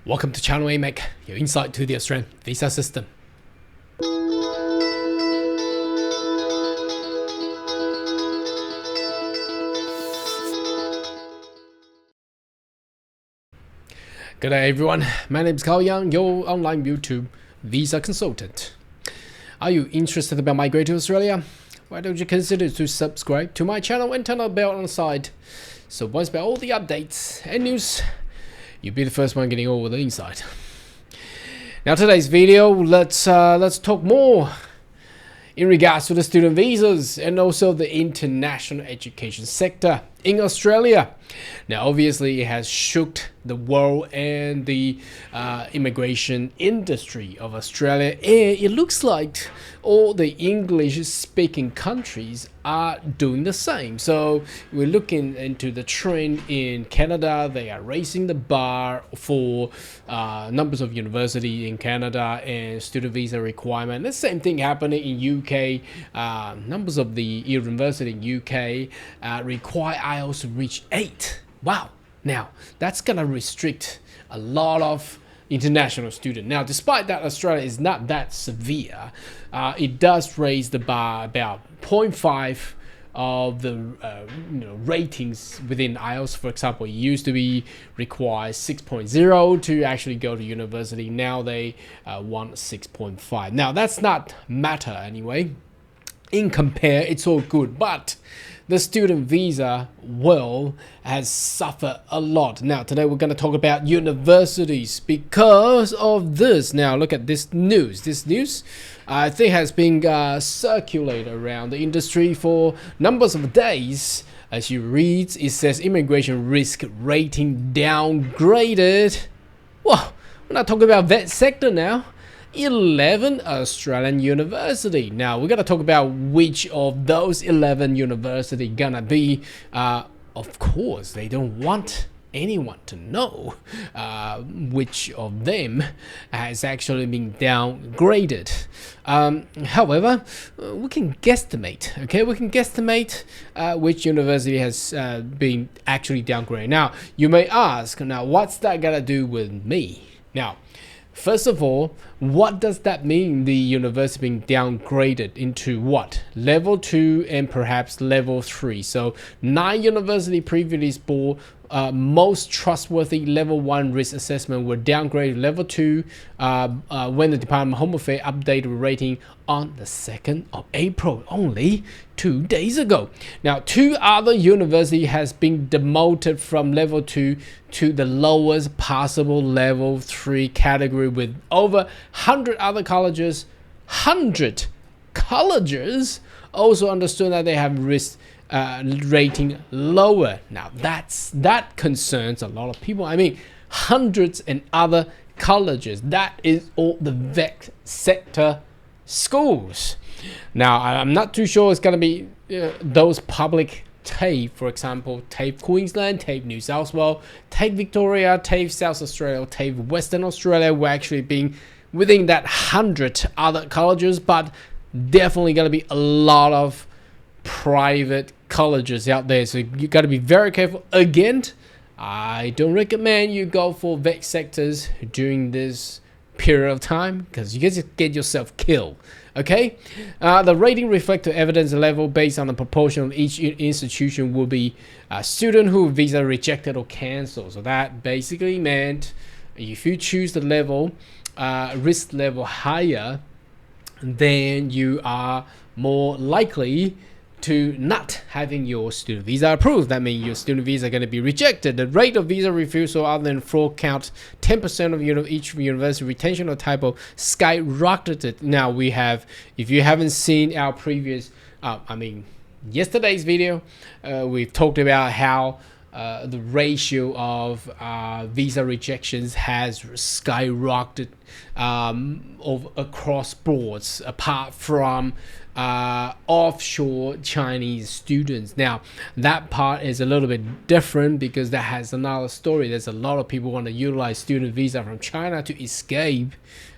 Welcome to Channel AMEC, your insight to the Australian visa system. Good day everyone, my name is Carl Young, your online YouTube visa consultant. Are you interested about migrating to Australia? Why don't you consider to subscribe to my channel and turn on the bell on the side. So once about all the updates and news, you'll be the first one getting all the insight. Now today's video, let's talk more in regards to the student visas and also the international education sector in Australia. Now obviously it has shook the world and the immigration industry of Australia, and it looks like all the English speaking countries are doing the same. So we're looking into the trend in Canada. They are raising the bar for numbers of university in Canada and student visa requirement. The same thing happening in UK. Numbers of the university in UK require IELTS to reach 8. Wow. Now that's gonna restrict a lot of international students. Now despite that Australia is not that severe, it does raise the bar about 0.5 of the ratings within IELTS. For example, it used to be required 6.0 to actually go to university. Now they want 6.5. Now that's not matter anyway. In compare, it's all good, but the student visa world has suffered a lot. Now today we're going to talk about universities because of this. Now look at this news. This news I think has been circulated around the industry for numbers of days. As you read, it says immigration risk rating downgraded. Well, we're not talking about that sector now. 11 Australian university. Now we're gonna talk about which of those 11 university gonna be. Of course, they don't want anyone to know which of them has actually been downgraded. However, we can guesstimate. Okay, we can guesstimate which university has been actually downgraded. Now you may ask, now what's that gonna do with me? Now, first of all, what does that mean, the university being downgraded into what? Level 2 and perhaps level 3. So 9 university previously for most trustworthy level 1 risk assessment were downgraded to level 2 when the Department of Home Affairs updated rating on the 2nd of April, only 2 days ago. Now 2 other universities has been demoted from level 2 to the lowest possible level 3 category, with over 100 other colleges. 100 colleges also understood that they have risk rating lower. Now that concerns a lot of people. I mean, hundreds and other colleges. That is all the VET sector schools. Now I'm not too sure it's gonna be those public TAFE, for example, TAFE Queensland, TAFE New South Wales, TAFE Victoria, TAFE South Australia, TAFE Western Australia were actually being within that 100 other colleges, but definitely gonna be a lot of private colleges out there, so you got to be very careful. Again, I don't recommend you go for VET sectors during this period of time because you just get yourself killed. Okay, the rating reflects the evidence level based on the proportion of each institution will be a student who visa rejected or cancelled. So that basically meant if you choose the level risk level higher, then you are more likely to not having your student visa approved. That means your student visa are going to be rejected. The rate of visa refusal other than fraud count 10% of each university retention or type of skyrocketed. Now we have, if you haven't seen our previous yesterday's video, we've talked about how the ratio of visa rejections has skyrocketed across boards, apart from offshore Chinese students. Now that part is a little bit different because that has another story. There's a lot of people want to utilize student visa from China to escape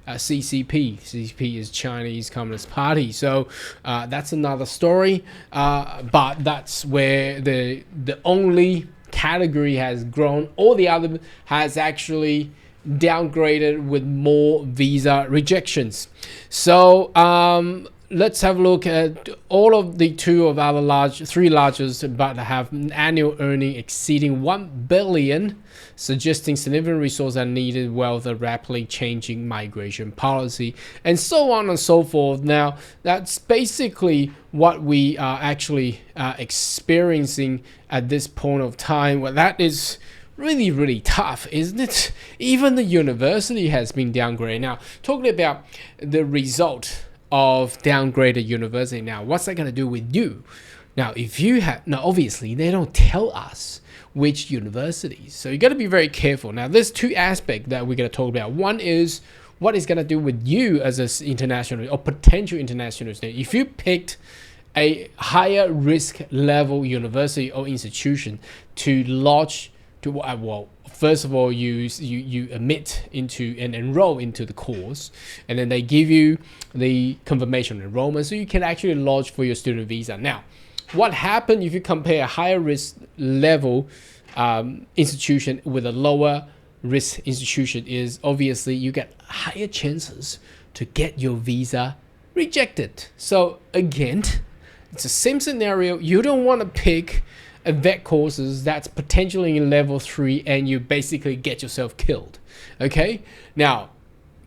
CCP. CCP is Chinese Communist Party, so that's another story, but that's where the only category has grown. All the other has actually downgraded with more visa rejections. So let's have a look at all of the three largest but have an annual earning exceeding 1 billion, suggesting significant resources are needed with a rapidly changing migration policy, and so on and so forth. Now, that's basically what we are actually experiencing at this point of time. Well, that is really tough, isn't it? Even the university has been downgraded. Now, talking about the result of downgraded university, now what's that going to do with you? Now, if you have, now obviously they don't tell us which universities, so you got to be very careful. Now, there's two aspects that we're going to talk about. One is what it's going to do with you as an international or potential international student. If you picked a higher risk level university or institution to lodge to, well, first of all, you admit into and enroll into the course, and then they give you the confirmation enrollment, so you can actually lodge for your student visa. Now, what happens if you compare a higher risk level institution with a lower risk institution is obviously you get higher chances to get your visa rejected. So again, it's the same scenario. You don't want to pick a vet courses that's potentially in level 3 and you basically get yourself killed. Okay, now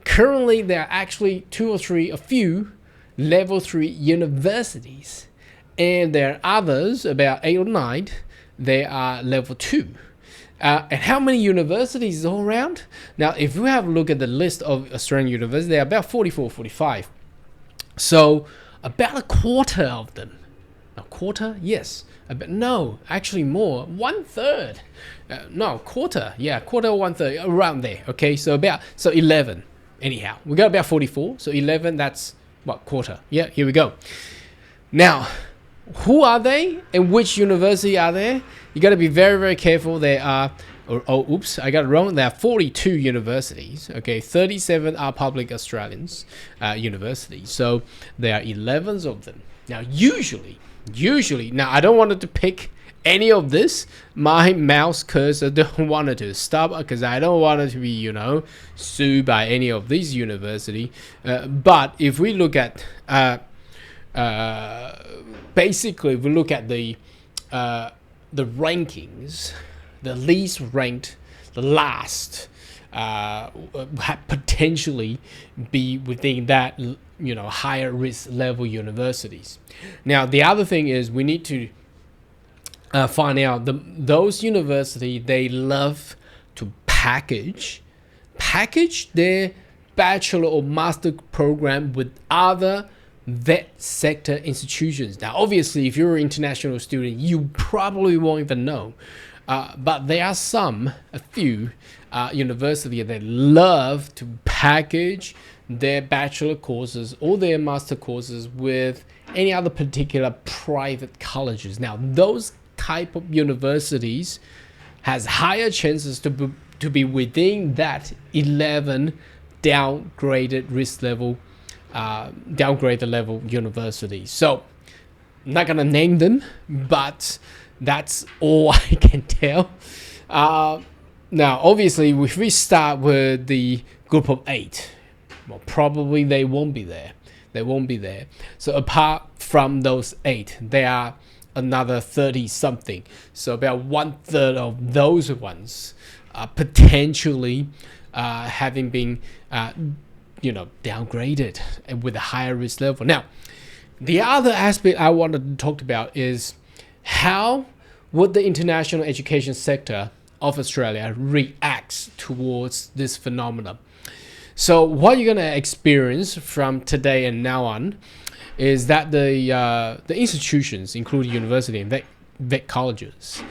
currently there are actually a few level 3 universities, and there are others, about 8 or 9, they are level 2. And how many universities is all around? Now, if we have a look at the list of Australian universities, there are about 44, 45. So about a quarter of them. A quarter? Yes. No, actually more. 1/3. No, quarter. Yeah, quarter or 1/3, around there. Okay, so 11. Anyhow, we got about 44. So 11, that's what, quarter. Yeah, here we go. Now, who are they and which university are there? You got to be very careful. There are, oops, I got it wrong. There are 42 universities. Okay, 37 are public Australians universities. So there are 11 of them. Now, usually, now I don't want it to pick any of this. My mouse cursor don't want it to stop because I don't want it to be, sued by any of these university. But if we look at basically, if we look at the rankings, the least ranked, the last potentially be within that higher risk level universities. Now, the other thing is we need to find out those universities, they love to package their bachelor or master program with other vet sector institutions. Now, obviously, if you're an international student, you probably won't even know. But there are a few universities that love to package their bachelor courses or their master courses with any other particular private colleges. Now, those type of universities has higher chances to be within that 11 downgraded risk level, downgraded level universities. So I'm not gonna name them, but that's all I can tell. Now, obviously, if we start with the group of 8, well, probably they won't be there. So apart from those 8, there are another 30 something. So about 1/3 of those ones are potentially having been downgraded with a higher risk level. Now, the other aspect I wanted to talk about is how would the international education sector of Australia react towards this phenomenon. So what you're gonna experience from today and now on is that the institutions, including university and vet colleges,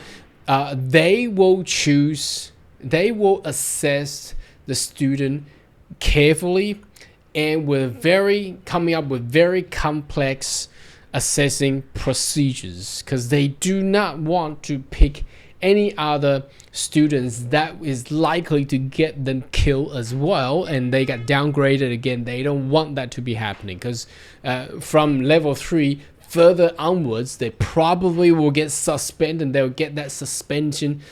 they will assess the student carefully and coming up with very complex assessing procedures, because they do not want to pick any other students that is likely to get them killed as well, and they got downgraded again. They don't want that to be happening, because from level 3, further onwards, they probably will get suspended, and they'll get that suspension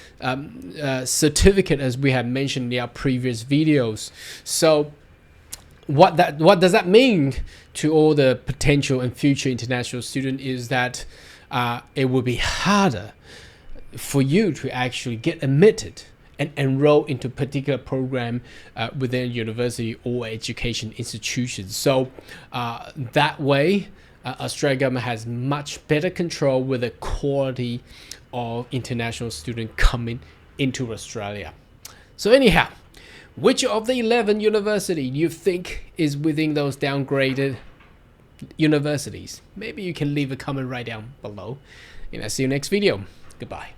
certificate, as we have mentioned in our previous videos. So what does that mean to all the potential and future international students is that it will be harder for you to actually get admitted and enroll into a particular program within a university or education institution. So that way, Australian government has much better control with the quality of international students coming into Australia. So anyhow, which of the 11 universities you think is within those downgraded universities? Maybe you can leave a comment right down below. And I'll see you next video. Goodbye.